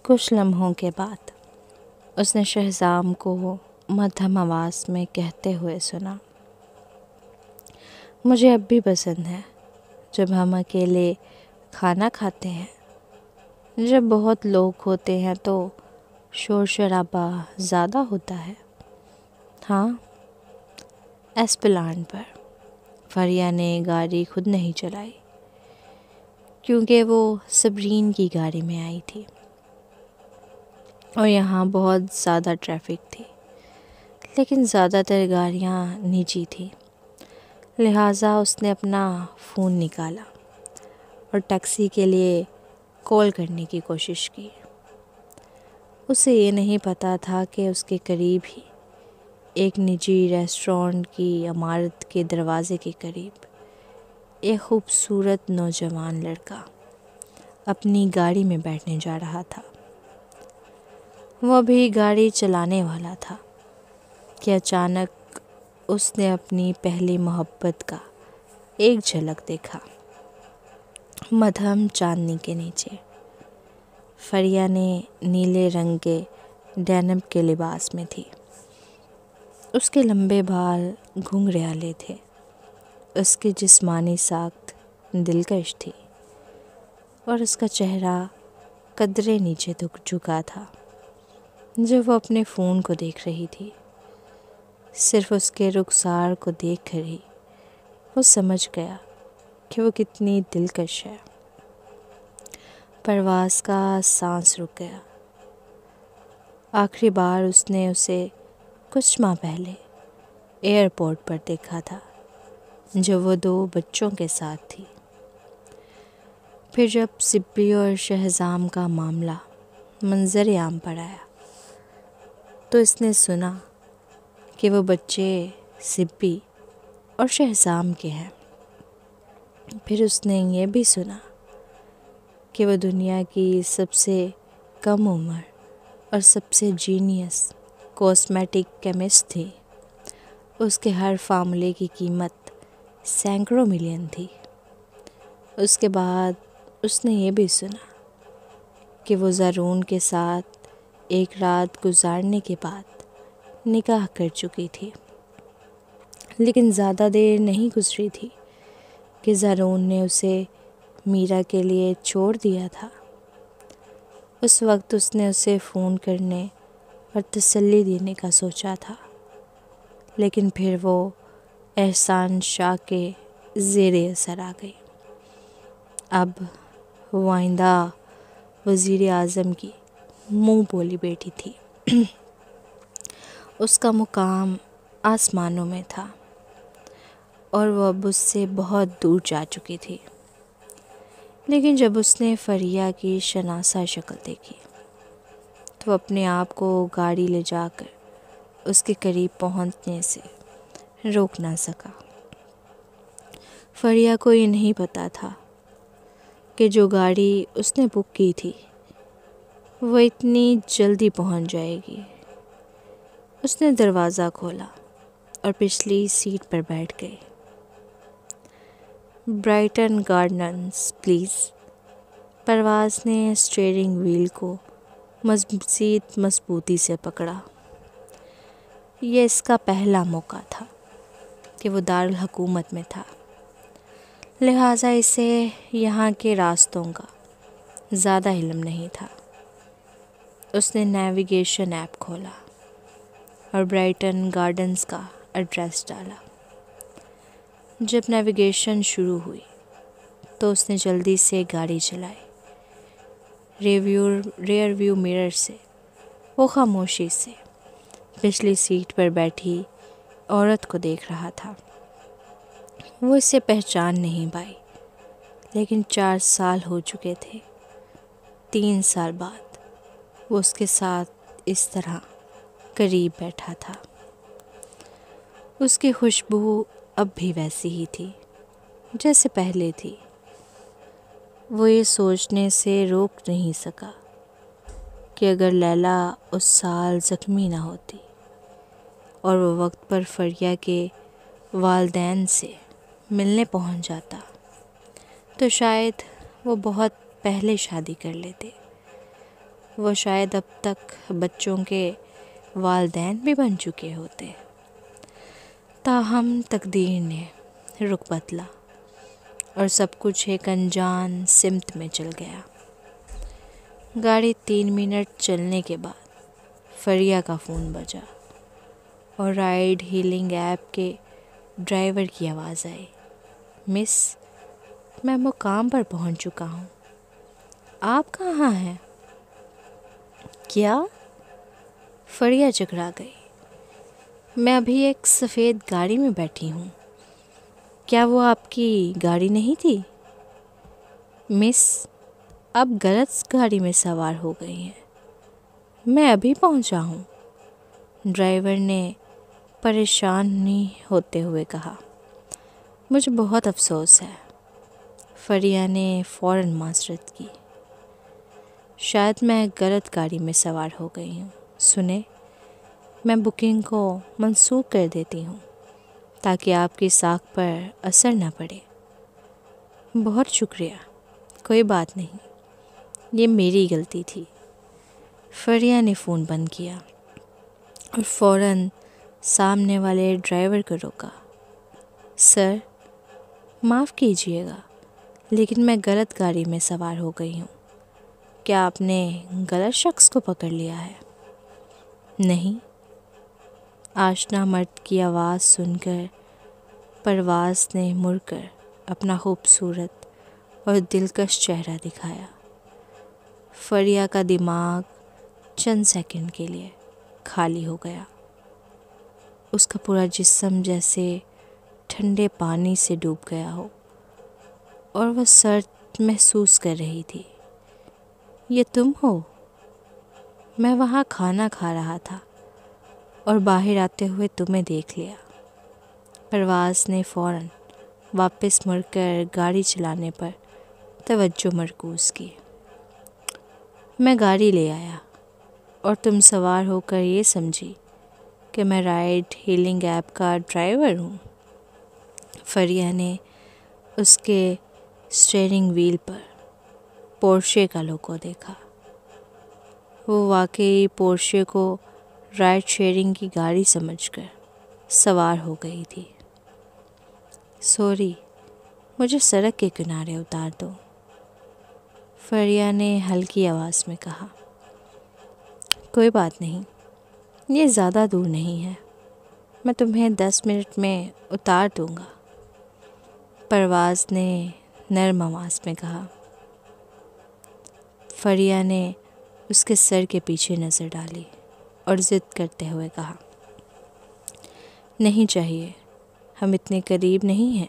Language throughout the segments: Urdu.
کچھ لمحوں کے بعد اس نے شہزام کو مدھم آواز میں کہتے ہوئے سنا، مجھے اب بھی پسند ہے جب ہم اکیلے کھانا کھاتے ہیں، جب بہت لوگ ہوتے ہیں تو شور شرابہ زیادہ ہوتا ہے۔ ہاں، ایسپلان پر فریہ نے گاڑی خود نہیں چلائی کیونکہ وہ صبرین کی گاڑی میں آئی تھی اور یہاں بہت زیادہ ٹریفک تھی، لیکن زیادہ تر گاڑیاں نجی تھیں، لہٰذا اس نے اپنا فون نکالا اور ٹیکسی کے لیے کال کرنے کی کوشش کی۔ اسے یہ نہیں پتہ تھا کہ اس کے قریب ہی ایک نجی ریسٹورانٹ کی عمارت کے دروازے کے قریب ایک خوبصورت نوجوان لڑکا اپنی گاڑی میں بیٹھنے جا رہا تھا۔ وہ بھی گاڑی چلانے والا تھا کہ اچانک اس نے اپنی پہلی محبت کا ایک جھلک دیکھا۔ مدھم چاندنی کے نیچے فریہ نے نیلے رنگ کے ڈینم کے لباس میں تھی۔ اس کے لمبے بال گھنگریالے تھے، اس کی جسمانی ساخت دلکش تھی اور اس کا چہرہ قدرے نیچے جھکا تھا جب وہ اپنے فون کو دیکھ رہی تھی۔ صرف اس کے رخسار کو دیکھ کر ہی وہ سمجھ گیا کہ وہ کتنی دلکش ہے۔ پرواز کا سانس رک گیا۔ آخری بار اس نے اسے کچھ ماہ پہلے ایئرپورٹ پر دیکھا تھا جب وہ 2 بچوں کے ساتھ تھی۔ پھر جب سپی اور شہزام کا معاملہ منظر عام پر آیا تو اس نے سنا کہ وہ بچے سپی اور شہزام کے ہیں۔ پھر اس نے یہ بھی سنا کہ وہ دنیا کی سب سے کم عمر اور سب سے جینیس کاسمیٹک کیمسٹ تھی۔ اس کے ہر فارمولے کی قیمت سینکڑوں ملین تھی۔ اس کے بعد اس نے یہ بھی سنا کہ وہ زارون کے ساتھ ایک رات گزارنے کے بعد نکاح کر چکی تھی، لیکن زیادہ دیر نہیں گزری تھی کہ زارون نے اسے میرا کے لیے چھوڑ دیا تھا۔ اس وقت اس نے اسے فون کرنے اور تسلی دینے کا سوچا تھا، لیکن پھر وہ احسان شاہ کے زیر اثر آ گئی۔ اب وہ آئندہ وزیر اعظم کی منہ بولی بیٹی تھی۔ اس کا مقام آسمانوں میں تھا اور وہ اب اس سے بہت دور جا چکی تھی۔ لیکن جب اس نے فریہ کی شناسا شکل دیکھی تو اپنے آپ کو گاڑی لے جا کر اس کے قریب پہنچنے سے روک نہ سکا۔ فریہ کو یہ نہیں پتا تھا کہ جو گاڑی اس نے بک کی تھی وہ اتنی جلدی پہنچ جائے گی۔ اس نے دروازہ کھولا اور پچھلی سیٹ پر بیٹھ گئی۔ Brighton gardens please. پرواز نے اسٹیئرنگ وہیل کو مزید مضبوطی سے پکڑا۔ یہ اس کا پہلا موقع تھا کہ وہ دارالحکومت میں تھا، لہٰذا اسے یہاں کے راستوں کا زیادہ علم نہیں تھا۔ اس نے نیویگیشن ایپ کھولا اور برائٹن گارڈنز کا ایڈریس ڈالا۔ جب نیویگیشن شروع ہوئی تو اس نے جلدی سے گاڑی چلائی۔ ریئر ویو مرر سے وہ خاموشی سے پچھلی سیٹ پر بیٹھی عورت کو دیکھ رہا تھا۔ وہ اسے پہچان نہیں پائی، لیکن 4 سال ہو چکے تھے۔ 3 سال بعد وہ اس کے ساتھ اس طرح قریب بیٹھا تھا۔ اس کی خوشبو اب بھی ویسی ہی تھی جیسے پہلے تھی۔ وہ یہ سوچنے سے روک نہیں سکا کہ اگر لیلا اس سال زخمی نہ ہوتی اور وہ وقت پر فریہ کے والدین سے ملنے پہنچ جاتا تو شاید وہ بہت پہلے شادی کر لیتے وہ شاید اب تک بچوں کے والدین بھی بن چکے ہوتے، تاہم تقدیر نے رخ بدلا اور سب کچھ ایک انجان سمت میں چل گیا۔ گاڑی 3 منٹ چلنے کے بعد فریہ کا فون بجا اور رائڈ ہیلنگ ایپ کے ڈرائیور کی آواز آئی، مس، میں مقام پر پہنچ چکا ہوں، آپ کہاں ہیں؟ کیا؟ فریہ چکرا گئی، میں ابھی ایک سفید گاڑی میں بیٹھی ہوں، کیا وہ آپ کی گاڑی نہیں تھی؟ مس، آپ غلط گاڑی میں سوار ہو گئی ہیں، میں ابھی پہنچا ہوں، ڈرائیور نے پریشانی ہوتے ہوئے کہا۔ مجھے بہت افسوس ہے، فریہ نے فوراً معذرت کی، شاید میں غلط گاڑی میں سوار ہو گئی ہوں، سنیں، میں بکنگ کو منسوخ کر دیتی ہوں تاکہ آپ کی ساکھ پر اثر نہ پڑے۔ بہت شکریہ، کوئی بات نہیں، یہ میری غلطی تھی۔ فریہ نے فون بند کیا اور فوراً سامنے والے ڈرائیور کو روکا۔ سر، معاف کیجیے گا، لیکن میں غلط گاڑی میں سوار ہو گئی ہوں، کیا آپ نے غلط شخص کو پکڑ لیا ہے؟ نہیں، آشنا مرد کی آواز سن کر پرواز نے مڑ کر اپنا خوبصورت اور دلکش چہرہ دکھایا۔ فریہ کا دماغ چند سیکنڈ کے لیے خالی ہو گیا، اس کا پورا جسم جیسے ٹھنڈے پانی سے ڈوب گیا ہو اور وہ سرد محسوس کر رہی تھی۔ یہ تم ہو؟ میں وہاں کھانا کھا رہا تھا اور باہر آتے ہوئے تمہیں دیکھ لیا۔ پرواز نے فوراً واپس مڑ کر گاڑی چلانے پر توجہ مرکوز کی۔ میں گاڑی لے آیا اور تم سوار ہو کر یہ سمجھی کہ میں رائڈ ہیلنگ ایپ کا ڈرائیور ہوں۔ فریہ نے اس کے اسٹیئرنگ وہیل پر پورشے کا لوگو دیکھا۔ وہ واقعی پورشے کو رائڈ شیئرنگ کی گاڑی سمجھ کر سوار ہو گئی تھی۔ سوری، مجھے سڑک کے کنارے اتار دو، فریہ نے ہلکی آواز میں کہا۔ کوئی بات نہیں، یہ زیادہ دور نہیں ہے، میں تمہیں 10 منٹ میں اتار دوں گا، پرواز نے نرم آواز میں کہا۔ فریہ نے اس کے سر کے پیچھے نظر ڈالی اور ضد کرتے ہوئے کہا، نہیں چاہیے، ہم اتنے قریب نہیں ہیں،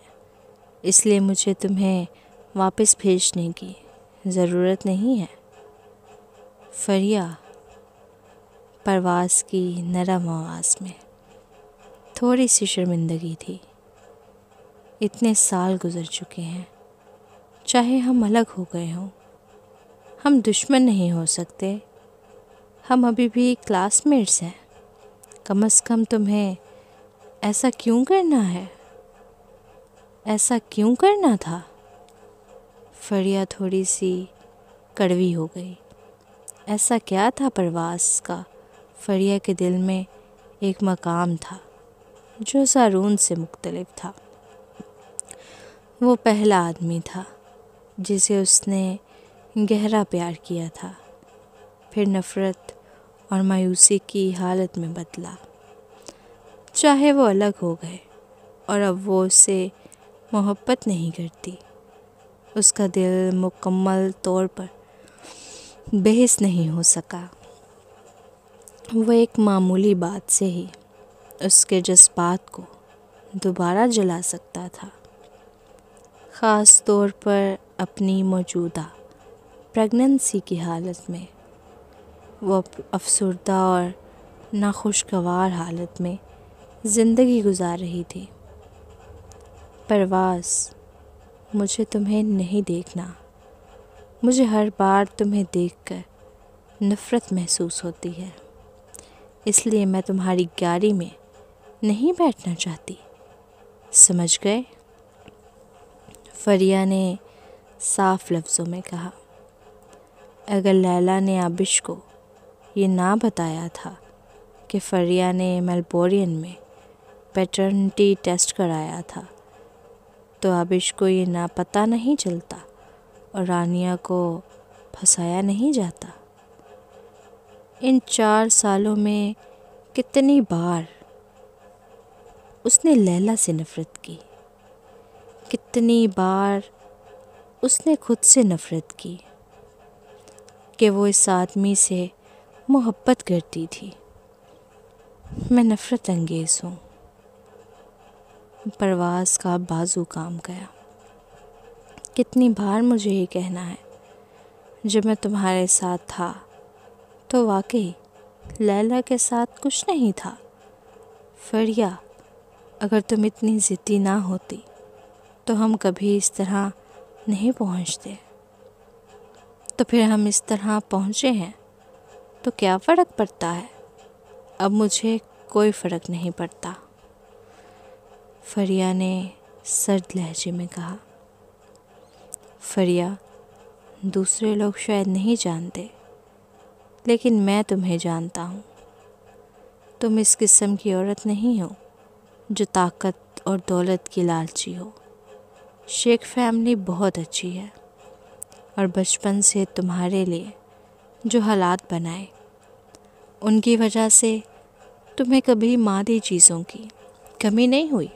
اس لیے مجھے تمہیں واپس بھیجنے کی ضرورت نہیں ہے۔ فریہ، پرواز کی نرم آواز میں تھوڑی سی شرمندگی تھی، اتنے سال گزر چکے ہیں، چاہے ہم الگ ہو گئے ہوں، ہم دشمن نہیں ہو سکتے، ہم ابھی بھی کلاس میٹس ہیں، کم از کم تمہیں ایسا کیوں کرنا ہے؟ ایسا کیوں کرنا تھا؟ فریہ تھوڑی سی کڑوی ہو گئی۔ ایسا کیا تھا پرواز کا؟ فریہ کے دل میں ایک مقام تھا جو سارون سے مختلف تھا۔ وہ پہلا آدمی تھا جسے اس نے گہرا پیار کیا تھا، پھر نفرت اور مایوسی کی حالت میں بدلا۔ چاہے وہ الگ ہو گئے اور اب وہ اسے محبت نہیں کرتی، اس کا دل مکمل طور پر بحث نہیں ہو سکا۔ وہ ایک معمولی بات سے ہی اس کے جذبات کو دوبارہ جلا سکتا تھا، خاص طور پر اپنی موجودہ پریگننسی کی حالت میں۔ وہ افسردہ اور ناخوشگوار حالت میں زندگی گزار رہی تھی۔ پرواز، مجھے تمہیں نہیں دیکھنا، مجھے ہر بار تمہیں دیکھ کر نفرت محسوس ہوتی ہے، اس لیے میں تمہاری گاڑی میں نہیں بیٹھنا چاہتی، سمجھ گئے؟ فریہ نے صاف لفظوں میں کہا۔ اگر لیلا نے آبش کو یہ نہ بتایا تھا کہ فریہ نے میلبورن میں پیٹرنٹی ٹیسٹ کرایا تھا تو آبش کو یہ نہ پتہ نہیں چلتا اور رانیہ کو پھنسایا نہیں جاتا۔ ان 4 سالوں میں کتنی بار اس نے لیلا سے نفرت کی، کتنی بار اس نے خود سے نفرت کی کہ وہ اس آدمی سے محبت کرتی تھی۔ میں نفرت انگیز ہوں۔ پرواز کا بازو کام گیا۔ کتنی بار مجھے یہ کہنا ہے، جب میں تمہارے ساتھ تھا تو واقعی لیلا کے ساتھ کچھ نہیں تھا۔ فریہ، اگر تم اتنی ضدی نہ ہوتی تو ہم کبھی اس طرح نہیں پہنچتے، تو پھر ہم اس طرح پہنچے ہیں تو کیا فرق پڑتا ہے؟ اب مجھے کوئی فرق نہیں پڑتا، فریہ نے سرد لہجے میں کہا۔ فریہ، دوسرے لوگ شاید نہیں جانتے لیکن میں تمہیں جانتا ہوں۔ تم اس قسم کی عورت نہیں ہو جو طاقت اور دولت کی لالچی ہو۔ شیخ فیملی بہت اچھی ہے اور بچپن سے تمہارے لیے جو حالات بنائے ان کی وجہ سے تمہیں کبھی مادی چیزوں کی کمی نہیں ہوئی۔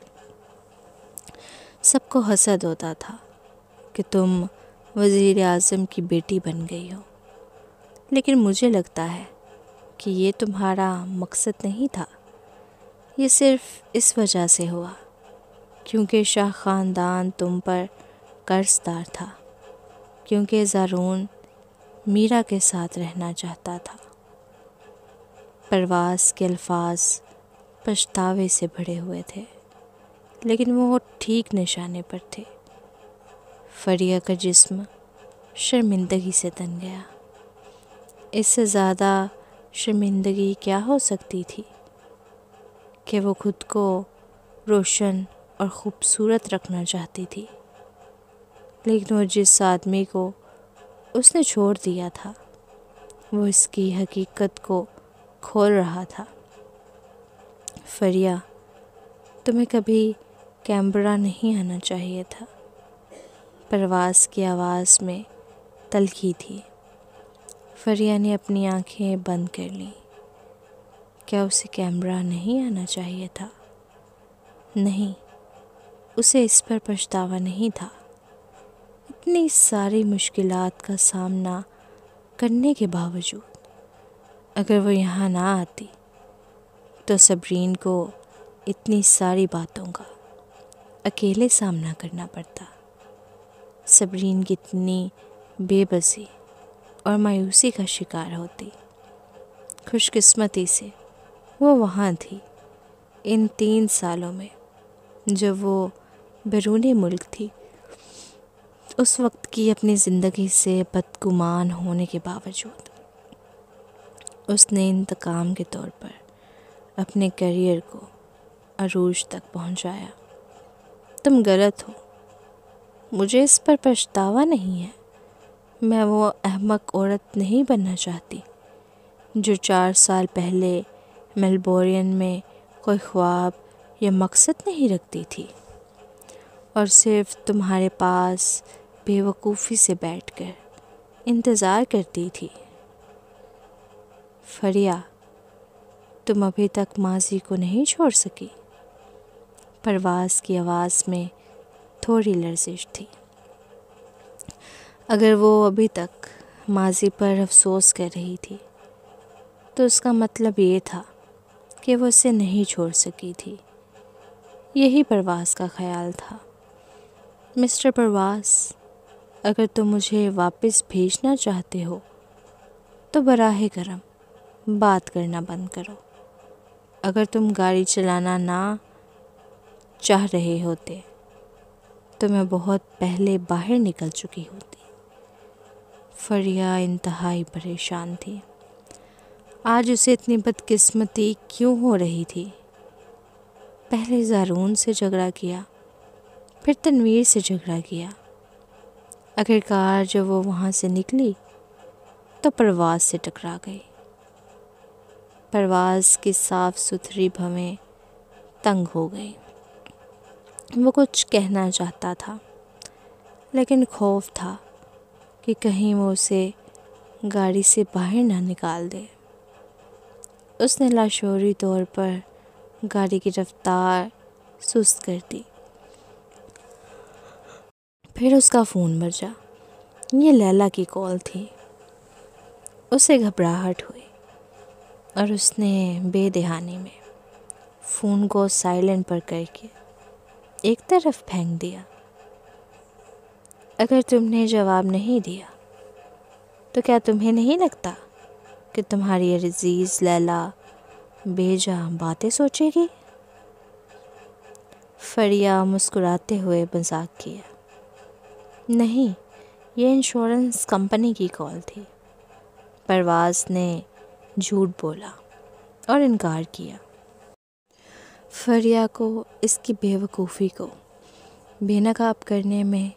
سب کو حسد ہوتا تھا کہ تم وزیر اعظم کی بیٹی بن گئی ہو، لیکن مجھے لگتا ہے کہ یہ تمہارا مقصد نہیں تھا۔ یہ صرف اس وجہ سے ہوا کیونکہ شاہ خاندان تم پر قرض دار تھا، کیونکہ زارون میرا کے ساتھ رہنا چاہتا تھا۔ پرواز کے الفاظ پچھتاوے سے بھرے ہوئے تھے، لیکن وہ ٹھیک نشانے پر تھے۔ فریہ کا جسم شرمندگی سے تن گیا۔ اس سے زیادہ شرمندگی کیا ہو سکتی تھی کہ وہ خود کو روشن اور خوبصورت رکھنا چاہتی تھی، لیکن وہ جس آدمی کو اس نے چھوڑ دیا تھا وہ اس کی حقیقت کو کھول رہا تھا۔ فریہ، تمہیں کبھی کینبرا نہیں آنا چاہیے تھا۔ پرواز کی آواز میں تلخی تھی۔ فریہ نے اپنی آنکھیں بند کر لیں۔ کیا اسے کینبرا نہیں آنا چاہیے تھا؟ نہیں، اسے اس پر پچھتاوا نہیں تھا۔ اتنی ساری مشکلات کا سامنا کرنے کے باوجود اگر وہ یہاں نہ آتی تو صبرین کو اتنی ساری باتوں کا اکیلے سامنا کرنا پڑتا۔ صبرین کتنی بے بسی اور مایوسی کا شکار ہوتی۔ خوش قسمتی سے وہ وہاں تھی ان 3 سالوں میں جب وہ بیرون ملک تھی۔ اس وقت کی اپنی زندگی سے بدگمان ہونے کے باوجود اس نے انتقام کے طور پر اپنے کیریئر کو عروج تک پہنچایا۔ تم غلط ہو، مجھے اس پر پچھتاوا نہیں ہے۔ میں وہ احمق عورت نہیں بننا چاہتی جو 4 سال پہلے میلبورن میں کوئی خواب یا مقصد نہیں رکھتی تھی اور صرف تمہارے پاس بے وقوفی سے بیٹھ کر انتظار کرتی تھی۔ فریہ، تم ابھی تک ماضی کو نہیں چھوڑ سکی۔ پرواز کی آواز میں تھوڑی لرزش تھی۔ اگر وہ ابھی تک ماضی پر افسوس کر رہی تھی تو اس کا مطلب یہ تھا کہ وہ اسے نہیں چھوڑ سکی تھی۔ یہی پرواز کا خیال تھا۔ مسٹر پرواز، اگر تم مجھے واپس بھیجنا چاہتے ہو تو براہ کرم بات کرنا بند کرو۔ اگر تم گاڑی چلانا نہ چاہ رہے ہوتے تو میں بہت پہلے باہر نکل چکی ہوتی۔ فریہ انتہائی پریشان تھی۔ آج اسے اتنی بدقسمتی کیوں ہو رہی تھی؟ پہلے زارون سے جھگڑا کیا، پھر تنویر سے جھگڑا کیا۔ آخرکار جب وہ وہاں سے نکلی تو پرواز سے ٹکرا گئی۔ پرواز کی صاف ستھری بھویں تنگ ہو گئی۔ وہ کچھ کہنا چاہتا تھا لیکن خوف تھا کہ کہیں وہ اسے گاڑی سے باہر نہ نکال دے۔ اس نے لاشعوری طور پر گاڑی کی رفتار سست کر دی۔ پھر اس کا فون بجا۔ یہ لیلا کی کال تھی۔ اسے گھبراہٹ ہوئی اور اس نے بے دہانی میں فون کو سائلنٹ پر کر کے ایک طرف پھینک دیا۔ اگر تم نے جواب نہیں دیا تو کیا تمہیں نہیں لگتا کہ تمہاری عزیز لیلا بے جا باتیں سوچے گی؟ فریا مسکراتے ہوئے مذاق کیا۔ نہیں، یہ انشورنس کمپنی کی کال تھی۔ پرواز نے جھوٹ بولا اور انکار کیا۔ فریا کو اس کی بے وقوفی کو بے نقاب کرنے میں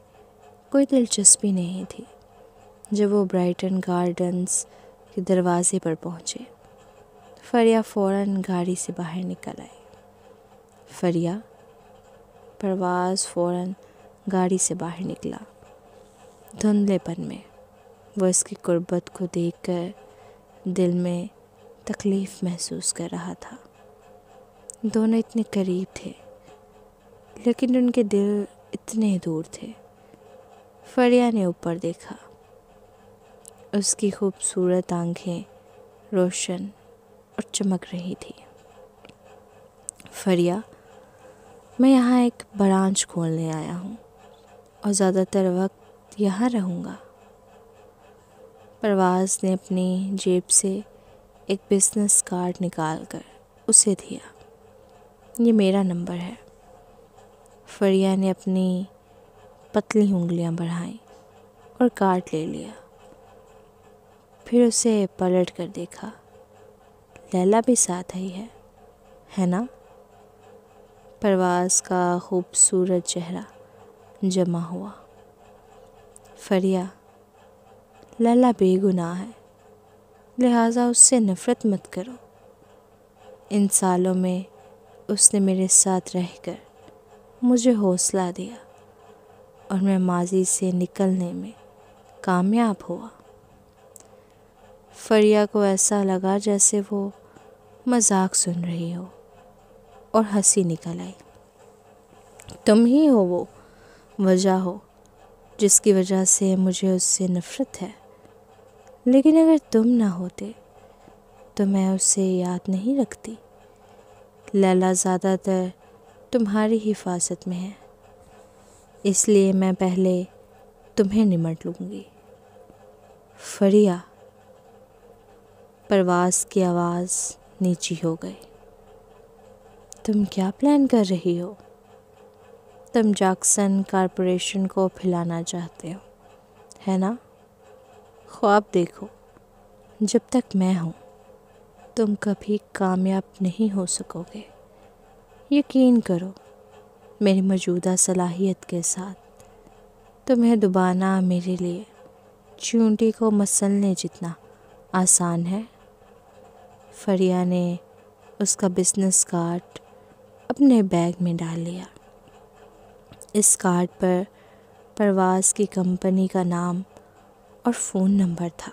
کوئی دلچسپی نہیں تھی۔ جب وہ برائٹن گارڈنز کے دروازے پر پہنچے، فریا فوراً گاڑی سے باہر نکل آئی۔ فریا، پرواز فوراً گاڑی سے باہر نکلا۔ دھندلے پن میں وہ اس کی قربت کو دیکھ کر دل میں تکلیف محسوس کر رہا تھا۔ دونوں اتنے قریب تھے لیکن ان کے دل اتنے دور تھے۔ فریا نے اوپر دیکھا۔ اس کی خوبصورت آنکھیں روشن اور چمک رہی تھی۔ فریا، میں یہاں ایک برانچ کھولنے آیا ہوں اور زیادہ تر وقت یہاں رہوں گا۔ پرواز نے اپنی جیب سے ایک بزنس کارڈ نکال کر اسے دیا۔ یہ میرا نمبر ہے۔ فریا نے اپنی پتلی انگلیاں بڑھائیں اور کارڈ لے لیا۔ پھر اسے پلٹ کر دیکھا۔ لیلا بھی ساتھ آئی ہے نا؟ پرواز کا خوبصورت چہرہ جمع ہوا۔ فریا، لیلا بے گناہ ہے، لہٰذا اس سے نفرت مت کرو۔ ان سالوں میں اس نے میرے ساتھ رہ کر مجھے حوصلہ دیا اور میں ماضی سے نکلنے میں کامیاب ہوا۔ فریا کو ایسا لگا جیسے وہ مذاق سن رہی ہو اور ہنسی نکل آئی۔ تم ہی ہو وہ وجہ ہو جس کی وجہ سے مجھے اس سے نفرت ہے، لیکن اگر تم نہ ہوتے تو میں اسے یاد نہیں رکھتی۔ لیلا زیادہ تر تمہاری حفاظت میں ہے، اس لیے میں پہلے تمہیں نمٹ لوں گی۔ فریا، پرواز کی آواز نیچی ہو گئی۔ تم کیا پلان کر رہی ہو؟ تم جیکسن کارپوریشن کو پھیلانا چاہتے ہو، ہے نا؟ خواب دیکھو، جب تک میں ہوں تم کبھی کامیاب نہیں ہو سکو گے۔ یقین کرو، میری موجودہ صلاحیت کے ساتھ تمہیں دبانا میرے لیے چیونٹی کو مسلنے جتنا آسان ہے۔ فریا نے اس کا بزنس کارڈ اپنے بیگ میں ڈال لیا۔ اس کارڈ پر پرواز کی کمپنی کا نام اور فون نمبر تھا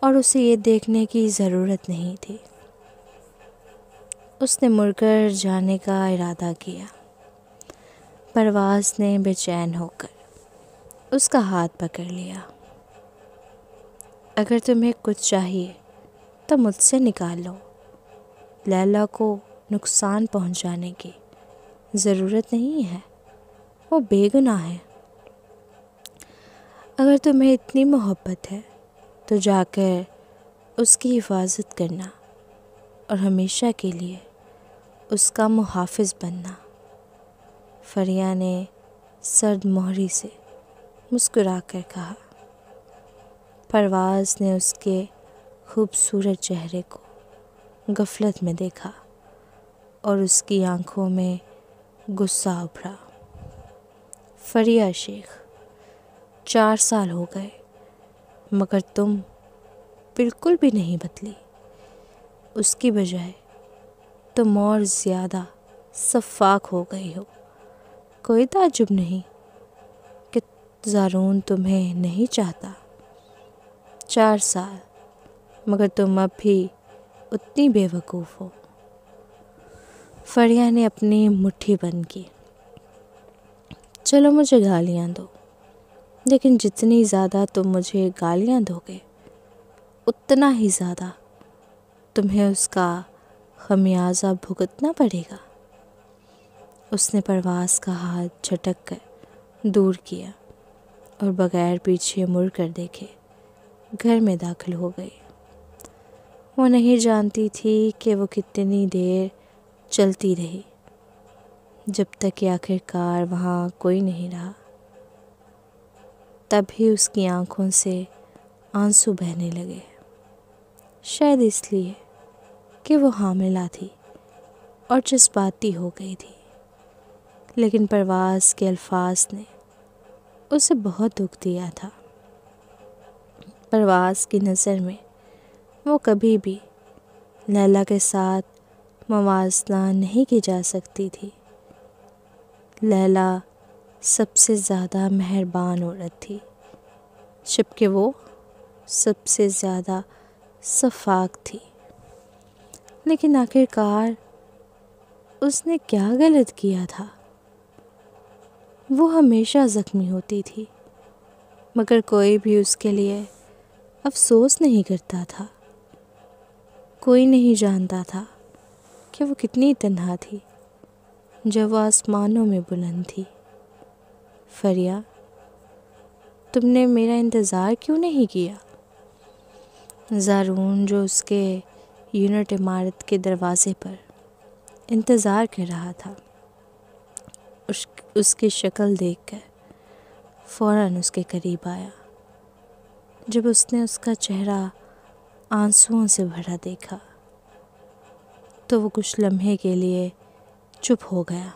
اور اسے یہ دیکھنے کی ضرورت نہیں تھی۔ اس نے مڑ کر جانے کا ارادہ کیا۔ پرواز نے بے چین ہو کر اس کا ہاتھ پکڑ لیا۔ اگر تمہیں کچھ چاہیے تو مجھ سے نکال لو۔ لیلا کو نقصان پہنچانے کی ضرورت نہیں ہے، وہ بے گناہ ہے۔ اگر تمہیں اتنی محبت ہے تو جا کر اس کی حفاظت کرنا اور ہمیشہ کے لیے اس کا محافظ بننا۔ فریا نے سرد مہری سے مسکرا کر کہا۔ پرواز نے اس کے خوبصورت چہرے کو غفلت میں دیکھا اور اس کی آنکھوں میں غصہ ابھرا۔ فریا شیخ، 4 سال ہو گئے مگر تم بالکل بھی نہیں بدلی، اس کی بجائے تم اور زیادہ شفاف ہو گئی ہو۔ کوئی تعجب نہیں کہ زارون تمہیں نہیں چاہتا۔ 4 سال، مگر تم اب بھی اتنی بے وقوف ہو۔ فریہ نے اپنی مٹھی بند کی۔ چلو مجھے گالیاں دو، لیکن جتنی زیادہ تم مجھے گالیاں دو گے اتنا ہی زیادہ تمہیں اس کا خمیازہ بھگتنا پڑے گا۔ اس نے پرواز کا ہاتھ جھٹک کر دور کیا اور بغیر پیچھے مڑ کر دیکھے گھر میں داخل ہو گئی۔ وہ نہیں جانتی تھی کہ وہ کتنی دیر چلتی رہی، جب تک کہ آخرکار وہاں کوئی نہیں رہا۔ تبھی اس کی آنکھوں سے آنسو بہنے لگے، شاید اس لیے کہ وہ حاملہ تھی اور جذباتی ہو گئی تھی۔ لیکن پرواز کے الفاظ نے اسے بہت دکھ دیا تھا۔ پرواز کی نظر میں وہ کبھی بھی لیلا کے ساتھ موازنہ نہیں کی جا سکتی تھی۔ لیلا سب سے زیادہ مہربان عورت تھی، جبکہ وہ سب سے زیادہ شفاف تھی۔ لیکن آخرکار اس نے کیا غلط کیا تھا؟ وہ ہمیشہ زخمی ہوتی تھی، مگر کوئی بھی اس کے لیے افسوس نہیں کرتا تھا۔ کوئی نہیں جانتا تھا کہ وہ کتنی تنہا تھی جب وہ آسمانوں میں بلند تھی۔ فریہ، تم نے میرا انتظار کیوں نہیں کیا؟ زارون جو اس کے یونٹ عمارت کے دروازے پر انتظار کر رہا تھا، اس کی شکل دیکھ کر فوراً اس کے قریب آیا۔ جب اس نے اس کا چہرہ آنسوؤں سے بھرا دیکھا تو وہ کچھ لمحے کے لیے چپ ہو گیا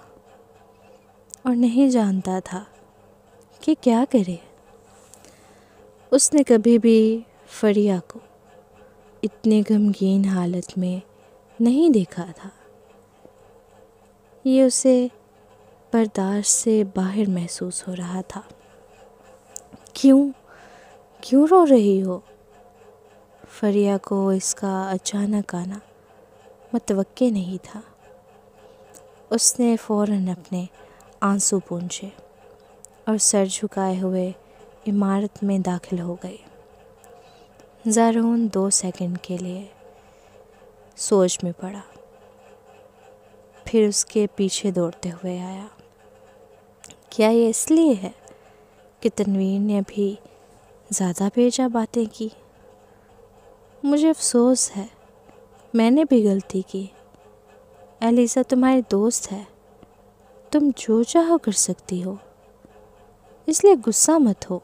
اور نہیں جانتا تھا کہ کیا کرے۔ اس نے کبھی بھی فریہ کو اتنی غمگین حالت میں نہیں دیکھا تھا۔ یہ اسے برداشت سے باہر محسوس ہو رہا تھا۔ کیوں رو رہی ہو؟ فریہ کو اس کا اچانک آنا متوقع نہیں تھا۔ اس نے فوراً اپنے آنسو پونچھے اور سر جھکائے ہوئے عمارت میں داخل ہو گئی۔ زارون 2 سیکنڈ کے لیے سوچ میں پڑا، پھر اس کے پیچھے دوڑتے ہوئے آیا۔ کیا یہ اس لیے ہے کہ تنویر نے ابھی زیادہ بیجا باتیں کی؟ مجھے افسوس ہے، میں نے بھی غلطی کی۔ ایلیزا تمہاری دوست ہے، تم جو چاہو کر سکتی ہو، اس لیے غصہ مت ہو،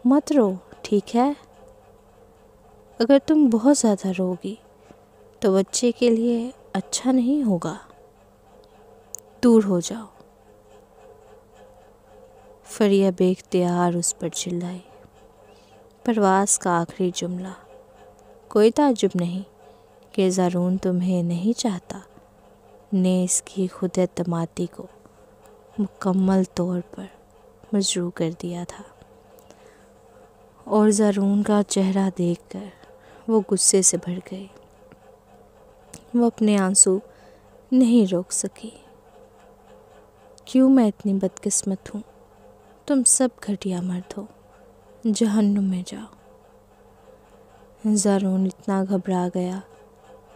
مت رو، ٹھیک ہے؟ اگر تم بہت زیادہ روگی تو بچے کے لیے اچھا نہیں ہوگا۔ دور ہو جاؤ۔ فریہ بے اختیار اس پر چلائی۔ پرواز کا آخری جملہ، کوئی تعجب نہیں کہ زارون تمہیں نہیں چاہتا، نے اس کی خود اعتمادی کو مکمل طور پر مجروح کر دیا تھا، اور زارون کا چہرہ دیکھ کر وہ غصے سے بھر گئی۔ وہ اپنے آنسو نہیں روک سکی۔ کیوں میں اتنی بدقسمت ہوں؟ تم سب گھٹیا مرد ہو، جہنم میں جاؤ۔ زارون اتنا گھبرا گیا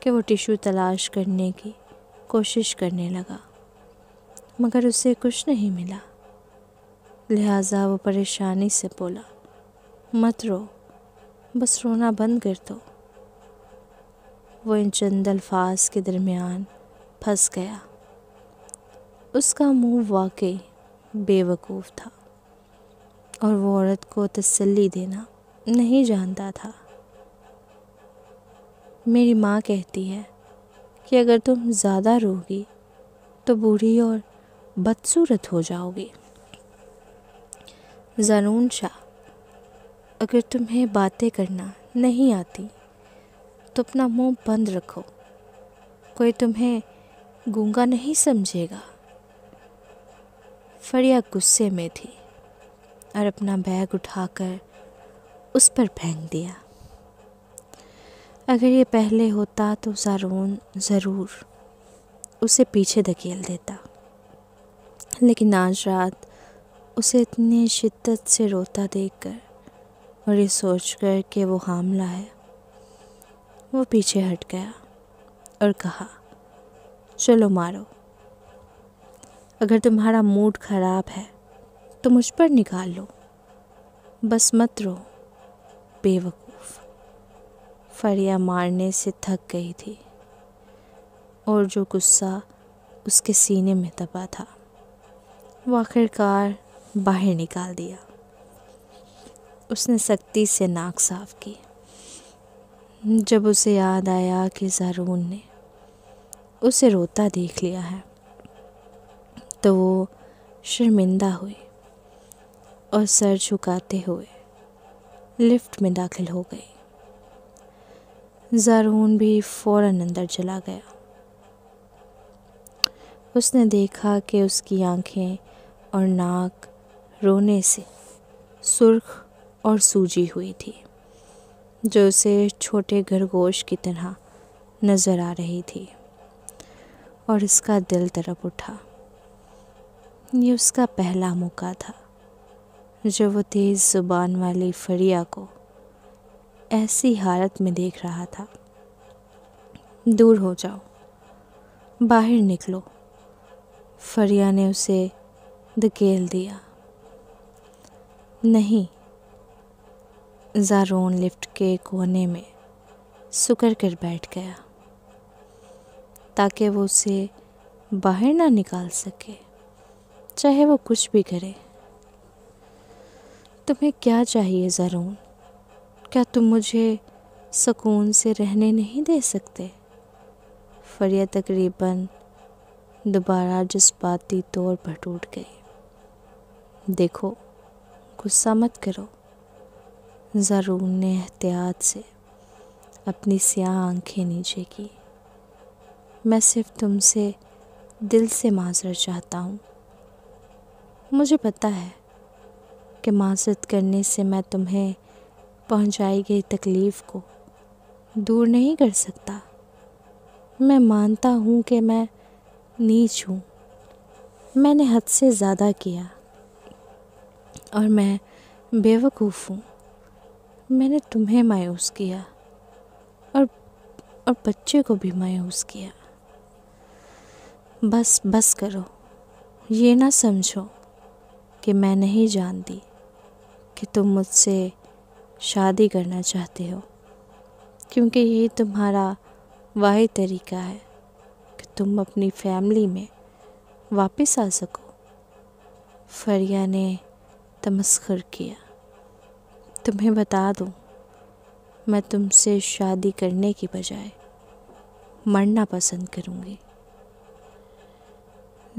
کہ وہ ٹشو تلاش کرنے کی کوشش کرنے لگا، مگر اسے کچھ نہیں ملا۔ لہٰذا وہ پریشانی سے بولا، مت رو، بس رونا بند کر دو۔ وہ ان چند الفاظ کے درمیان پھنس گیا۔ اس کا منہ واقعی بے وقوف تھا اور وہ عورت کو تسلی دینا نہیں جانتا تھا۔ میری ماں کہتی ہے کہ اگر تم زیادہ روگی تو بوڑھی اور بدصورت ہو جاؤ گی۔ زارون شاہ، اگر تمہیں باتیں کرنا نہیں آتی تو اپنا منہ بند رکھو، کوئی تمہیں گونگا نہیں سمجھے گا۔ فریہ غصے میں تھی اور اپنا بیگ اٹھا کر اس پر پھینک دیا۔ اگر یہ پہلے ہوتا تو زارون ضرور اسے پیچھے دھکیل دیتا، لیکن آج رات اسے اتنی شدت سے روتا دیکھ کر اور یہ سوچ کر کہ وہ حاملہ ہے، وہ پیچھے ہٹ گیا اور کہا، چلو مارو، اگر تمہارا موڈ خراب ہے تو مجھ پر نکال لو، بس مت رو بے وقوف۔ فریہ مارنے سے تھک گئی تھی اور جو غصہ اس کے سینے میں دبا تھا وہ آخرکار باہر نکال دیا۔ اس نے سختی سے ناک صاف کی۔ جب اسے یاد آیا کہ زارون نے اسے روتا دیکھ لیا ہے تو وہ شرمندہ ہوئی اور سر جھکاتے ہوئے لفٹ میں داخل ہو گئی۔ زارون بھی فوراً اندر چلا گیا۔ اس نے دیکھا کہ اس کی آنکھیں اور ناک رونے سے سرخ اور سوجی ہوئی تھی، جو اسے چھوٹے خرگوش کی طرح نظر آ رہی تھی، اور اس کا دل تڑپ اٹھا۔ یہ اس کا پہلا موقع تھا جو وہ تیز زبان والی فریہ کو ایسی حالت میں دیکھ رہا تھا۔ دور ہو جاؤ، باہر نکلو، فریہ نے اسے دھکیل دیا۔ نہیں، زارون لفٹ کے کونے میں سکڑ کر بیٹھ گیا تاکہ وہ اسے باہر نہ نکال سکے، چاہے وہ کچھ بھی کرے۔ تمہیں کیا چاہیے زارون؟ کیا تم مجھے سکون سے رہنے نہیں دے سکتے؟ فریہ تقریباً دوبارہ جذباتی طور پر ٹوٹ گئی۔ دیکھو، غصہ مت کرو، زارون نے احتیاط سے اپنی سیاہ آنکھیں نیچے کی۔ میں صرف تم سے دل سے معذرت چاہتا ہوں۔ مجھے پتہ ہے کہ معذرت کرنے سے میں تمہیں پہنچائی گئی تکلیف کو دور نہیں کر سکتا۔ میں مانتا ہوں کہ میں نیچ ہوں، میں نے حد سے زیادہ کیا اور میں بے وقوف ہوں۔ میں نے تمہیں مایوس کیا اور بچے کو بھی مایوس کیا۔ بس کرو، یہ نہ سمجھو کہ میں نہیں جانتی کہ تم مجھ سے شادی کرنا چاہتے ہو، کیونکہ یہی تمہارا واحد طریقہ ہے کہ تم اپنی فیملی میں واپس آ سکو۔ فریہ نے تمسخر کیا۔ تمہیں بتا دوں، میں تم سے شادی کرنے کی بجائے مرنا پسند کروں گی۔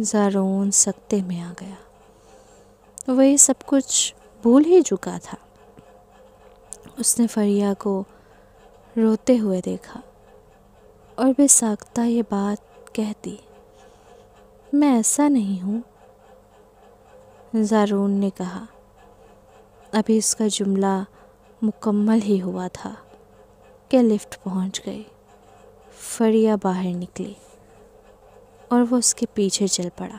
زارون سکتے میں آ گیا۔ وہ یہ سب کچھ بھول ہی چکا تھا۔ اس نے فریہ کو روتے ہوئے دیکھا اور بے ساختہ یہ بات کہہ دی، میں ایسا نہیں ہوں۔ زارون نے کہا۔ ابھی اس کا جملہ مکمل ہی ہوا تھا کہ لفٹ پہنچ گئی۔ فریہ باہر نکلی اور وہ اس کے پیچھے چل پڑا۔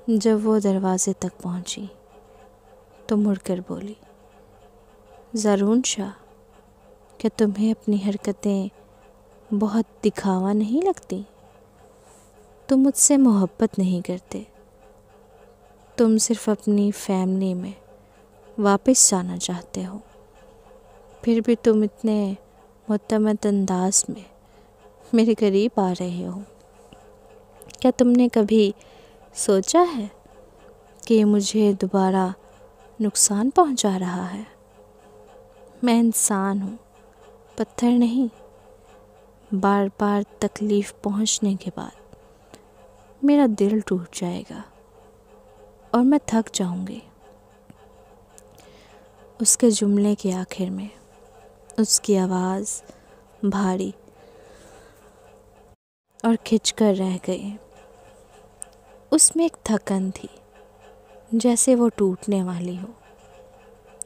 جب وہ دروازے تک پہنچی تو مڑ کر بولی، زارون شاہ، کیا تمہیں اپنی حرکتیں بہت دکھاوا نہیں لگتی؟ تم مجھ سے محبت نہیں کرتے، تم صرف اپنی فیملی میں واپس جانا چاہتے ہو، پھر بھی تم اتنے معتمد انداز میں میرے قریب آ رہے ہو۔ کیا تم نے کبھی سوچا ہے کہ یہ مجھے دوبارہ نقصان پہنچا رہا ہے؟ میں انسان ہوں، پتھر نہیں۔ بار بار تکلیف پہنچنے کے بعد میرا دل ٹوٹ جائے گا اور میں تھک جاؤں گی۔ اس کے جملے کے آخر میں اس کی آواز بھاری اور کھنچ کر رہ گئے۔ اس میں ایک تھکن تھی، جیسے وہ ٹوٹنے والی ہو۔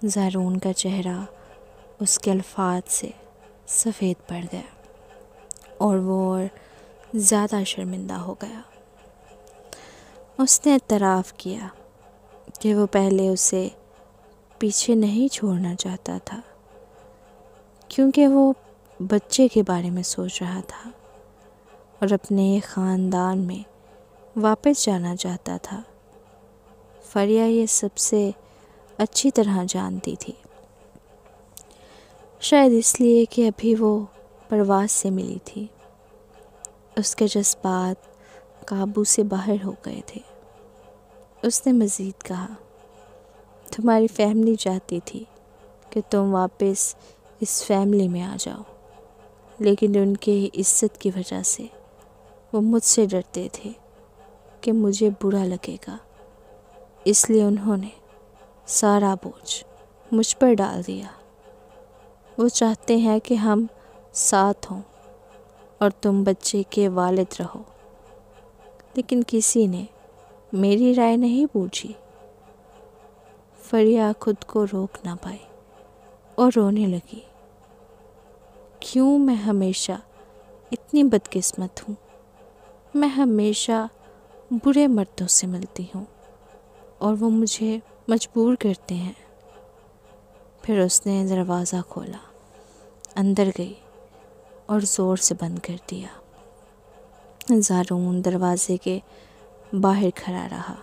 زارون کا چہرہ اس کے الفاظ سے سفید پڑ گیا اور وہ اور زیادہ شرمندہ ہو گیا۔ اس نے اعتراف کیا کہ وہ پہلے اسے پیچھے نہیں چھوڑنا چاہتا تھا، کیونکہ وہ بچے کے بارے میں سوچ رہا تھا اور اپنے خاندان میں واپس جانا چاہتا تھا۔ فریہ یہ سب سے اچھی طرح جانتی تھی، شاید اس لیے کہ ابھی وہ پرواز سے ملی تھی۔ اس کے جذبات قابو سے باہر ہو گئے تھے۔ اس نے مزید کہا، تمہاری فیملی چاہتی تھی کہ تم واپس اس فیملی میں آ جاؤ، لیکن ان کے عزت کی وجہ سے وہ مجھ سے ڈرتے تھے کہ مجھے برا لگے گا، اس لیے انہوں نے سارا بوجھ مجھ پر ڈال دیا۔ وہ چاہتے ہیں کہ ہم ساتھ ہوں اور تم بچے کے والد رہو، لیکن کسی نے میری رائے نہیں پوچھی۔ فریہ خود کو روک نہ پائی اور رونے لگی۔ کیوں میں ہمیشہ اتنی بدقسمت ہوں؟ میں ہمیشہ برے مردوں سے ملتی ہوں اور وہ مجھے مجبور کرتے ہیں۔ پھر اس نے دروازہ کھولا، اندر گئی اور زور سے بند کر دیا۔ زارون دروازے کے باہر کھڑا رہا۔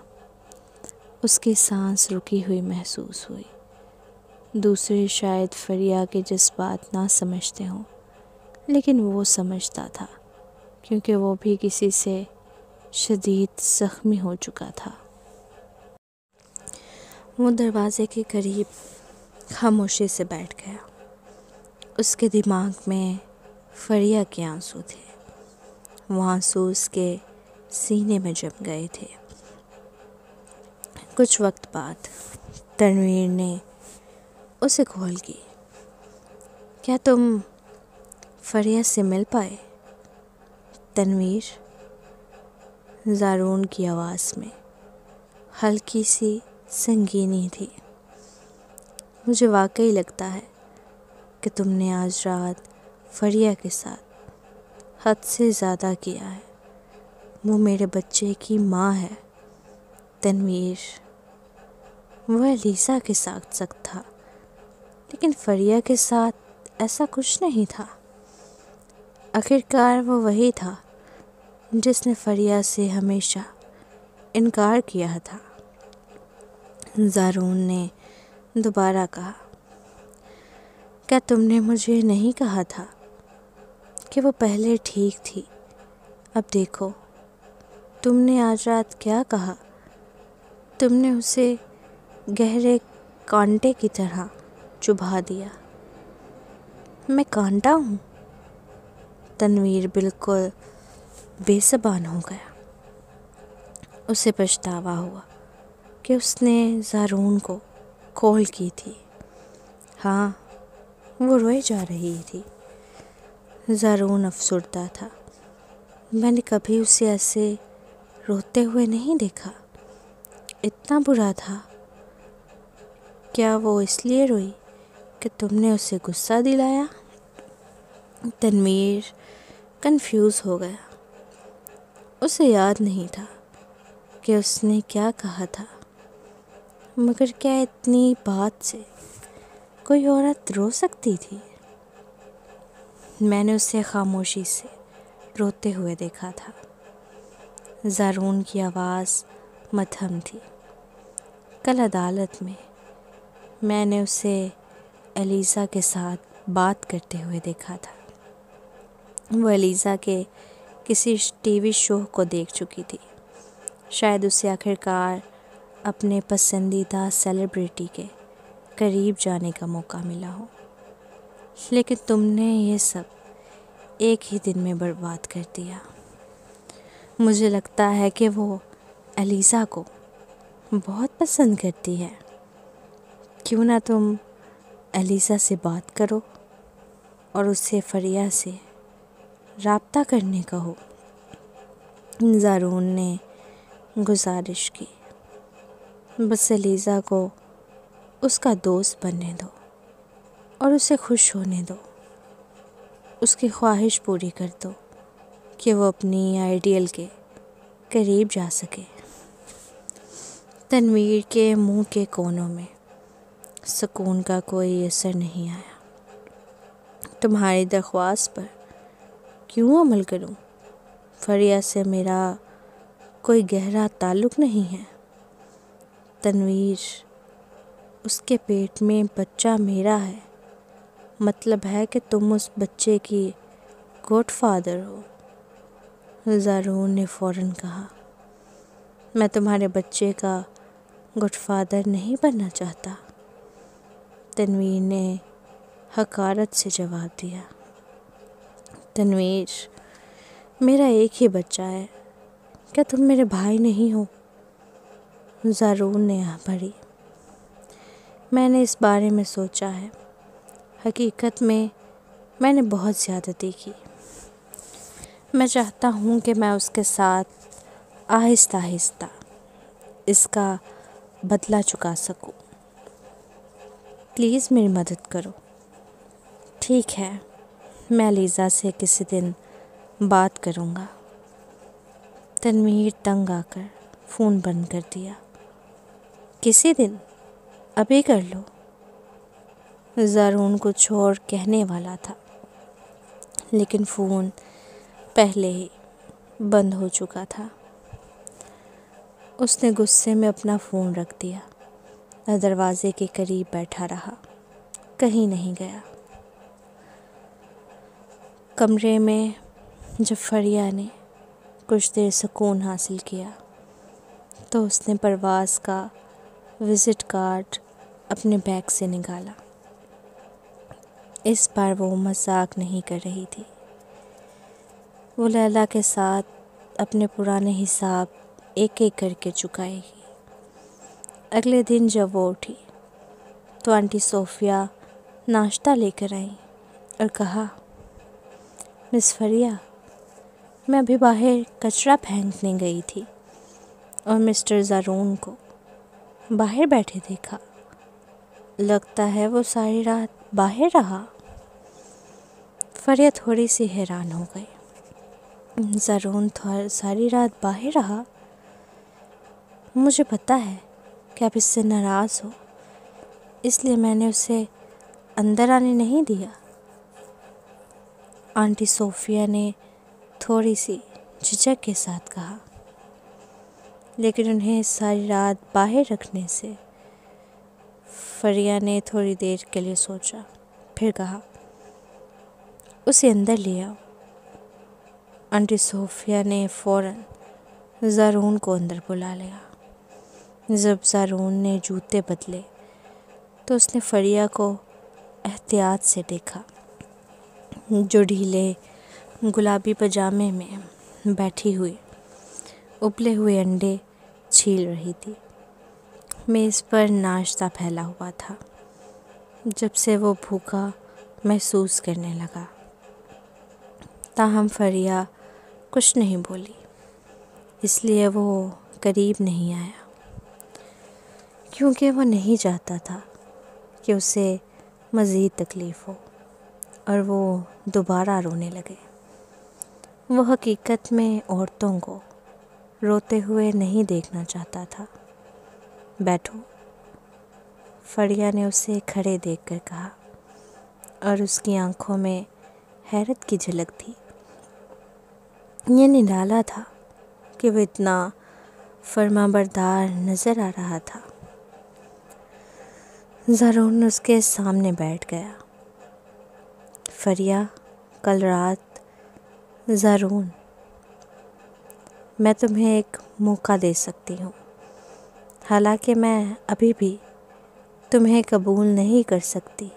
اس کی سانس رکی ہوئی محسوس ہوئی۔ دوسرے شاید فریہ کے جذبات نہ سمجھتے ہوں، لیکن وہ سمجھتا تھا، کیونکہ وہ بھی کسی سے شدید زخمی ہو چکا تھا۔ وہ دروازے کے قریب خاموشی سے بیٹھ گیا۔ اس کے دماغ میں فریہ کے آنسو تھے۔ وہ آنسو اس کے سینے میں جم گئے تھے۔ کچھ وقت بعد تنویر نے اسے کال کی۔ کیا تم فریہ سے مل پائے؟ تنویر، زارون کی آواز میں ہلکی سی سنگینی تھی۔ مجھے واقعی لگتا ہے کہ تم نے آج رات فریہ کے ساتھ حد سے زیادہ کیا ہے۔ وہ میرے بچے کی ماں ہے۔ تنویر، وہ الیزا کے ساتھ سخت تھا، لیکن فریہ کے ساتھ ایسا کچھ نہیں تھا۔ آخرکار وہ وہی تھا جس نے فریہ سے ہمیشہ انکار کیا تھا۔ زارون نے دوبارہ کہا، کیا تم نے مجھے نہیں کہا تھا کہ وہ پہلے ٹھیک تھی؟ اب دیکھو، تم نے آج رات کیا کہا؟ تم نے اسے گہرے کانٹے کی طرح چبھا دیا۔ میں کانٹا ہوں؟ تنویر بالکل بے زبان ہو گیا۔ اسے پچھتاوا ہوا کہ اس نے زارون کو کال کی تھی۔ ہاں، وہ روئے جا رہی تھی۔ زارون افسردہ تھا۔ میں نے کبھی اسے ایسے روتے ہوئے نہیں دیکھا۔ اتنا برا تھا؟ کیا وہ اس لیے روئی کہ تم نے اسے غصہ دلایا؟ تنویر کنفیوز ہو گیا۔ اسے یاد نہیں تھا کہ اس نے کیا کہا تھا، مگر کیا اتنی بات سے کوئی عورت رو سکتی تھی؟ میں نے اسے خاموشی سے روتے ہوئے دیکھا تھا۔ زارون کی آواز مدھم تھی۔ کل عدالت میں نے اسے الیزا کے ساتھ بات کرتے ہوئے دیکھا تھا۔ وہ الیزا کے کسی ٹی وی شو کو دیکھ چکی تھی۔ شاید اسے آخرکار اپنے پسندیدہ سیلیبریٹی کے قریب جانے کا موقع ملا ہو، لیکن تم نے یہ سب ایک ہی دن میں برباد کر دیا۔ مجھے لگتا ہے کہ وہ الیزا کو بہت پسند کرتی ہے۔ کیوں نہ تم الیزا سے بات کرو اور اسے فریہ سے رابطہ کرنے کا ہو۔ زارون نے گزارش کی، بس علیزہ کو اس کا دوست بننے دو اور اسے خوش ہونے دو، اس کی خواہش پوری کر دو کہ وہ اپنی آئیڈیل کے قریب جا سکے۔ تنویر کے منہ کے کونوں میں سکون کا کوئی اثر نہیں آیا۔ تمہاری درخواست پر کیوں عمل کروں؟ فریہ سے میرا کوئی گہرا تعلق نہیں ہے۔ تنویر، اس کے پیٹ میں بچہ میرا ہے، مطلب ہے کہ تم اس بچے کی گوڈ فادر ہو۔ زارون نے فوراً کہا، میں تمہارے بچے کا گوڈ فادر نہیں بننا چاہتا۔ تنویر نے حقارت سے جواب دیا، تنویر، میرا ایک ہی بچہ ہے، کیا تم میرے بھائی نہیں ہو؟ زارون نے آہ بھری، میں نے اس بارے میں سوچا ہے، حقیقت میں نے بہت زیادتی کی۔ میں چاہتا ہوں کہ میں اس کے ساتھ آہستہ آہستہ اس کا بدلہ چکا سکوں۔ پلیز میری مدد کرو۔ ٹھیک ہے، میں علیزہ سے کسی دن بات کروں گا۔ تنویر تنگ آ کر فون بند کر دیا۔ کسی دن؟ ابھی کر لو۔ زارون کچھ اور کہنے والا تھا، لیکن فون پہلے ہی بند ہو چکا تھا۔ اس نے غصے میں اپنا فون رکھ دیا اور دروازے کے قریب بیٹھا رہا، کہیں نہیں گیا۔ کمرے میں جب فریہ نے کچھ دیر سکون حاصل کیا تو اس نے پرواز کا وزٹ کارڈ اپنے بیگ سے نکالا۔ اس بار وہ مذاق نہیں کر رہی تھی، وہ لیلا کے ساتھ اپنے پرانے حساب ایک ایک کر کے چکائے گی۔ اگلے دن جب وہ اٹھی تو آنٹی صوفیہ ناشتہ لے کر آئیں اور کہا، مس فریہ، میں ابھی باہر کچرا پھینکنے گئی تھی اور مسٹر زارون کو باہر بیٹھے دیکھا، لگتا ہے وہ ساری رات باہر رہا۔ فریہ تھوڑی سی حیران ہو گئی، زارون ساری رات باہر رہا؟ مجھے پتہ ہے کہ آپ اس سے ناراض ہو، اس لیے میں نے اسے اندر آنے نہیں دیا۔ آنٹی صوفیہ نے تھوڑی سی جھجک کے ساتھ کہا، لیکن انہیں ساری رات باہر رکھنے سے۔ فریہ نے تھوڑی دیر کے لیے سوچا، پھر کہا، اسے اندر لے آؤ۔ آنٹی صوفیہ نے فوراً زارون کو اندر بلا لیا۔ جب زارون نے جوتے بدلے تو اس نے فریہ کو احتیاط سے دیکھا، جو ڈھیلے گلابی پاجامے میں بیٹھی ہوئی ابلے ہوئے انڈے چھیل رہی تھی۔ میز پر ناشتہ پھیلا ہوا تھا۔ جب سے وہ بھوکا محسوس کرنے لگا، تاہم فریہ کچھ نہیں بولی، اس لیے وہ قریب نہیں آیا، کیونکہ وہ نہیں چاہتا تھا کہ اسے مزید تکلیف ہو اور وہ دوبارہ رونے لگے۔ وہ حقیقت میں عورتوں کو روتے ہوئے نہیں دیکھنا چاہتا تھا۔ بیٹھو، فریہ نے اسے کھڑے دیکھ کر کہا، اور اس کی آنکھوں میں حیرت کی جھلک تھی۔ یہ نرالا تھا کہ وہ اتنا فرمانبردار نظر آ رہا تھا۔ زارون اس کے سامنے بیٹھ گیا۔ فریہ، کل رات۔ زارون، میں تمہیں ایک موقع دے سکتی ہوں، حالانکہ میں ابھی بھی تمہیں قبول نہیں کر سکتی۔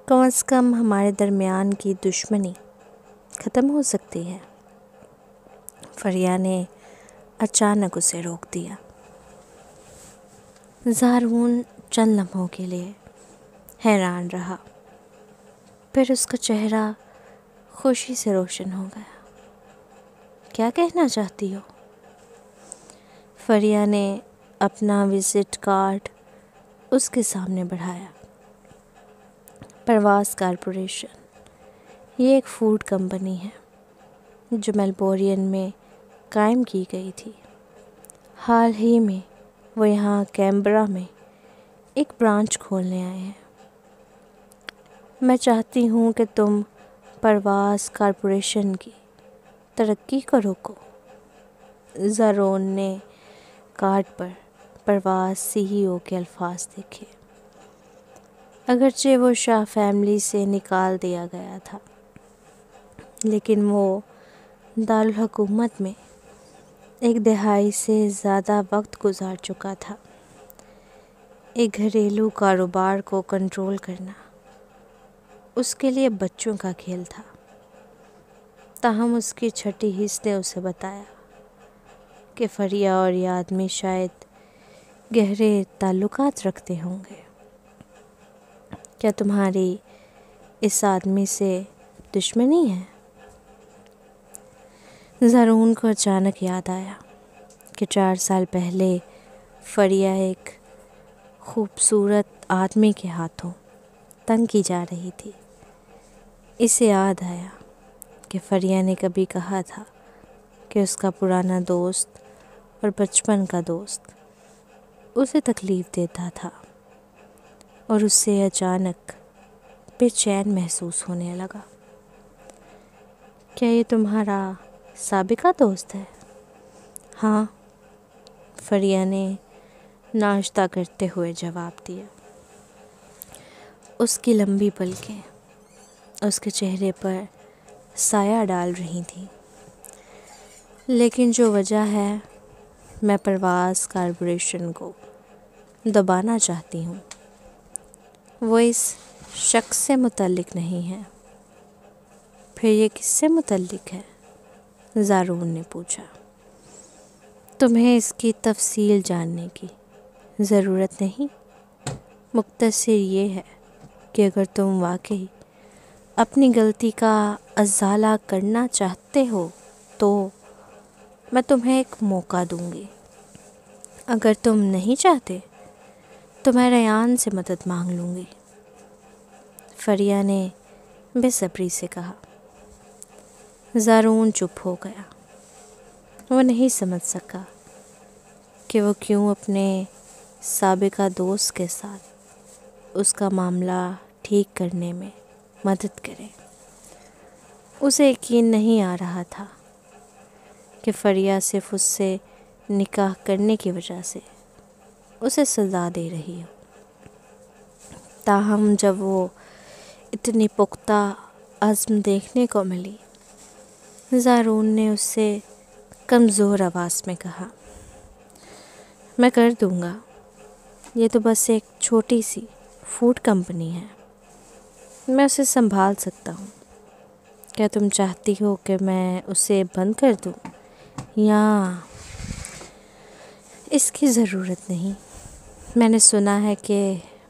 کم از کم ہمارے درمیان کی دشمنی ختم ہو سکتی ہے۔ فریہ نے اچانک اسے روک دیا۔ زارون چند لمحوں کے لیے حیران رہا، پھر اس کا چہرہ خوشی سے روشن ہو گیا۔ کیا کہنا چاہتی ہو؟ فریہ نے اپنا وزٹ کارڈ اس کے سامنے بڑھایا۔ پرواز کارپوریشن، یہ ایک فوڈ کمپنی ہے جو میلبورن میں قائم کی گئی تھی۔ حال ہی میں وہ یہاں کینبرا میں ایک برانچ کھولنے آئے ہیں۔ میں چاہتی ہوں کہ تم پرواز کارپوریشن کی ترقی کو روکو۔ زارون نے کارڈ پر پرواز CEO کے الفاظ دیکھے۔ اگرچہ وہ شاہ فیملی سے نکال دیا گیا تھا، لیکن وہ دارالحکومت میں ایک دہائی سے زیادہ وقت گزار چکا تھا۔ ایک گھریلو کاروبار کو کنٹرول کرنا اس کے لیے بچوں کا کھیل تھا۔ تاہم اس کی چھٹی حص نے اسے بتایا کہ فریہ اور یہ آدمی شاید گہرے تعلقات رکھتے ہوں گے۔ کیا تمہاری اس آدمی سے دشمنی ہے؟ زارون کو اچانک یاد آیا کہ 4 سال پہلے فریہ ایک خوبصورت آدمی کے ہاتھوں تنگ کی جا رہی تھی۔ اسے یاد آیا کہ فریہ نے کبھی کہا تھا کہ اس کا پرانا دوست اور بچپن کا دوست اسے تکلیف دیتا تھا، اور اس سے اچانک بے چین محسوس ہونے لگا۔ کیا یہ تمہارا سابقہ دوست ہے؟ ہاں، فریہ نے ناشتہ کرتے ہوئے جواب دیا۔ اس کی لمبی پلکیں اس کے چہرے پر سایہ ڈال رہی تھیں۔ لیکن جو وجہ ہے، میں پرواز کارپوریشن کو دبانا چاہتی ہوں، وہ اس شخص سے متعلق نہیں ہے۔ پھر یہ کس سے متعلق ہے؟ زارون نے پوچھا۔ تمہیں اس کی تفصیل جاننے کی ضرورت نہیں۔ مختصر یہ ہے کہ اگر تم واقعی اپنی غلطی کا ازالہ کرنا چاہتے ہو تو میں تمہیں ایک موقع دوں گی۔ اگر تم نہیں چاہتے تو میں ریان سے مدد مانگ لوں گی۔ فریہ نے بے صبری سے کہا۔ زارون چپ ہو گیا۔ وہ نہیں سمجھ سکا کہ وہ کیوں اپنے سابقہ دوست کے ساتھ اس کا معاملہ ٹھیک کرنے میں مدد کرے۔ اسے یقین نہیں آ رہا تھا کہ فریہ صرف اس سے نکاح کرنے کی وجہ سے اسے سزا دے رہی ہو۔ تاہم جب وہ اتنی پختہ عزم دیکھنے کو ملی، زارون نے اس سے کمزور آواز میں کہا، میں کر دوں گا۔ یہ تو بس ایک چھوٹی سی فوڈ کمپنی ہے، میں اسے سنبھال سکتا ہوں۔ کیا تم چاہتی ہو کہ میں اسے بند کر دوں یا؟ اس کی ضرورت نہیں۔ میں نے سنا ہے کہ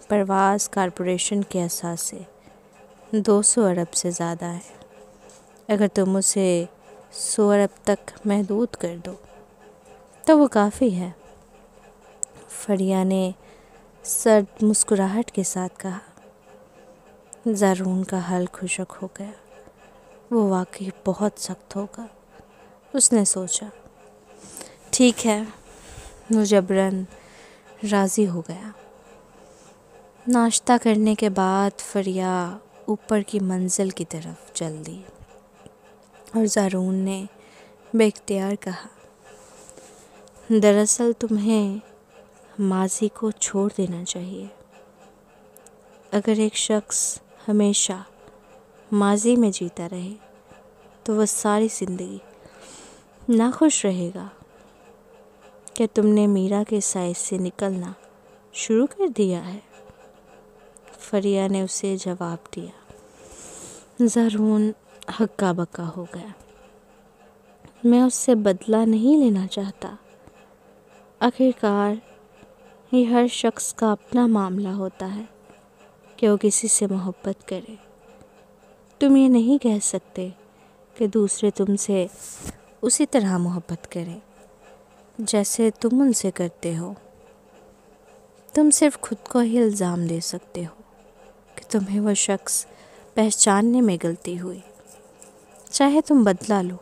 پرواز کارپوریشن کے اثاثے 200 ارب سے زیادہ ہیں۔ اگر تم اسے 100 ارب تک محدود کر دو تو وہ کافی ہے۔ فریہ نے سرد مسکراہٹ کے ساتھ کہا۔ زارون کا حل خشک ہو گیا۔ وہ واقعی بہت سخت ہوگا، اس نے سوچا۔ ٹھیک ہے، وہ جبراً راضی ہو گیا۔ ناشتہ کرنے کے بعد فریہ اوپر کی منزل کی طرف چل دی، اور زارون نے بے اختیار کہا، دراصل تمہیں ماضی کو چھوڑ دینا چاہیے۔ اگر ایک شخص ہمیشہ ماضی میں جیتا رہے تو وہ ساری زندگی ناخوش رہے گا۔ کیا تم نے میرا کے سائز سے نکلنا شروع کر دیا ہے؟ فریہ نے اسے جواب دیا۔ زارون ہکا بکا ہو گیا۔ میں اس سے بدلہ نہیں لینا چاہتا۔ آخرکار یہ ہر شخص کا اپنا معاملہ ہوتا ہے کہ وہ کسی سے محبت کرے تم یہ نہیں کہہ سکتے کہ دوسرے تم سے اسی طرح محبت کریں جیسے تم ان سے کرتے ہو۔ تم صرف خود کو ہی الزام دے سکتے ہو کہ تمہیں وہ شخص پہچاننے میں غلطی ہوئی۔ چاہے تم بدلہ لو،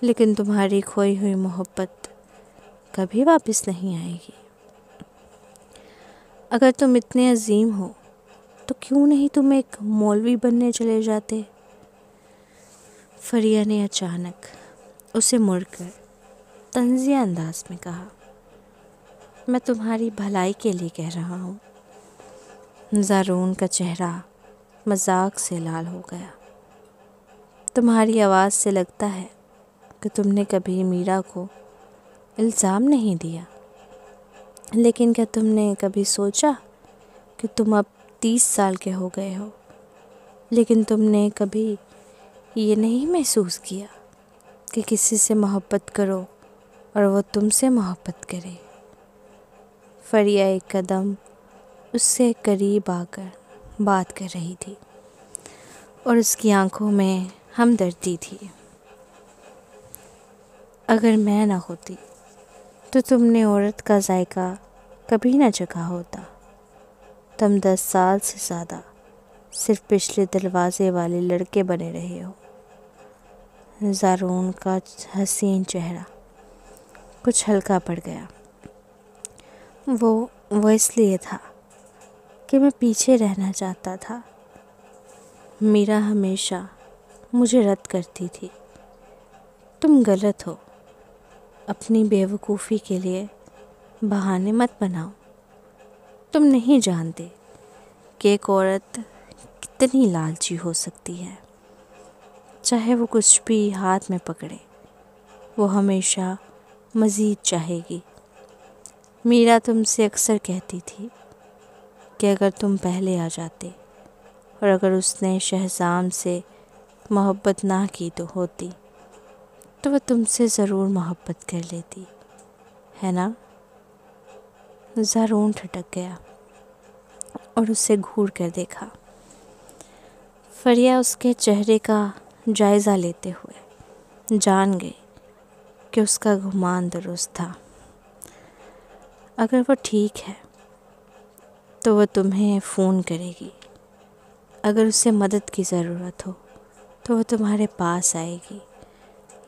لیکن تمہاری کھوئی ہوئی محبت کبھی واپس نہیں آئے گی۔ اگر تم اتنے عظیم ہو تو کیوں نہیں تم ایک مولوی بننے چلے جاتے؟ فریہ نے اچانک اسے مڑ کر طنزیہ انداز میں کہا، میں تمہاری بھلائی کے لیے کہہ رہا ہوں۔ زارون کا چہرہ مذاق سے لال ہو گیا۔ تمہاری آواز سے لگتا ہے کہ تم نے کبھی میرا کو الزام نہیں دیا، لیکن کیا تم نے کبھی سوچا کہ تم اب 30 سال کے ہو گئے ہو، لیکن تم نے کبھی یہ نہیں محسوس کیا کہ کسی سے محبت کرو اور وہ تم سے محبت کرے؟ فریہ ایک قدم اس سے قریب آ کر بات کر رہی تھی اور اس کی آنکھوں میں ہمدردی تھی۔ اگر میں نہ ہوتی تو تم نے عورت کا ذائقہ کبھی نہ چکھا ہوتا۔ تم 10 سال سے زیادہ صرف پچھلے دروازے والے لڑکے بنے رہے ہو۔ زارون کا حسین چہرہ کچھ ہلکا پڑ گیا۔ وہ اس لیے تھا کہ میں پیچھے رہنا چاہتا تھا۔ میرا ہمیشہ مجھے رد کرتی تھی۔ تم غلط ہو۔ اپنی بے وقوفی کے لیے بہانے مت بناؤ۔ تم نہیں جانتے کہ ایک عورت کتنی لالچی ہو سکتی ہے۔ چاہے وہ کچھ بھی ہاتھ میں پکڑے، وہ ہمیشہ مزید چاہے گی۔ میرا تم سے اکثر کہتی تھی کہ اگر تم پہلے آ جاتے اور اگر اس نے شہزام سے محبت نہ کی تو ہوتی تو وہ تم سے ضرور محبت کر لیتی، ہے نا؟ زارون ٹھٹک گیا اور اسے گھور کر دیکھا۔ فریہ اس کے چہرے کا جائزہ لیتے ہوئے جان گئی کہ اس کا گمان درست تھا۔ اگر وہ ٹھیک ہے تو وہ تمہیں فون کرے گی۔ اگر اسے مدد کی ضرورت ہو تو وہ تمہارے پاس آئے گی۔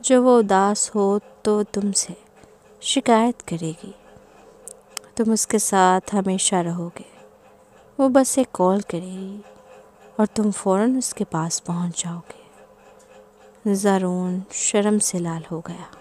جو وہ اداس ہو تو تم سے شکایت کرے گی۔ تم اس کے ساتھ ہمیشہ رہو گے۔ وہ بس ایک کال کرے گی اور تم فوراً اس کے پاس پہنچ جاؤ گے۔ زارون شرم سے لال ہو گیا۔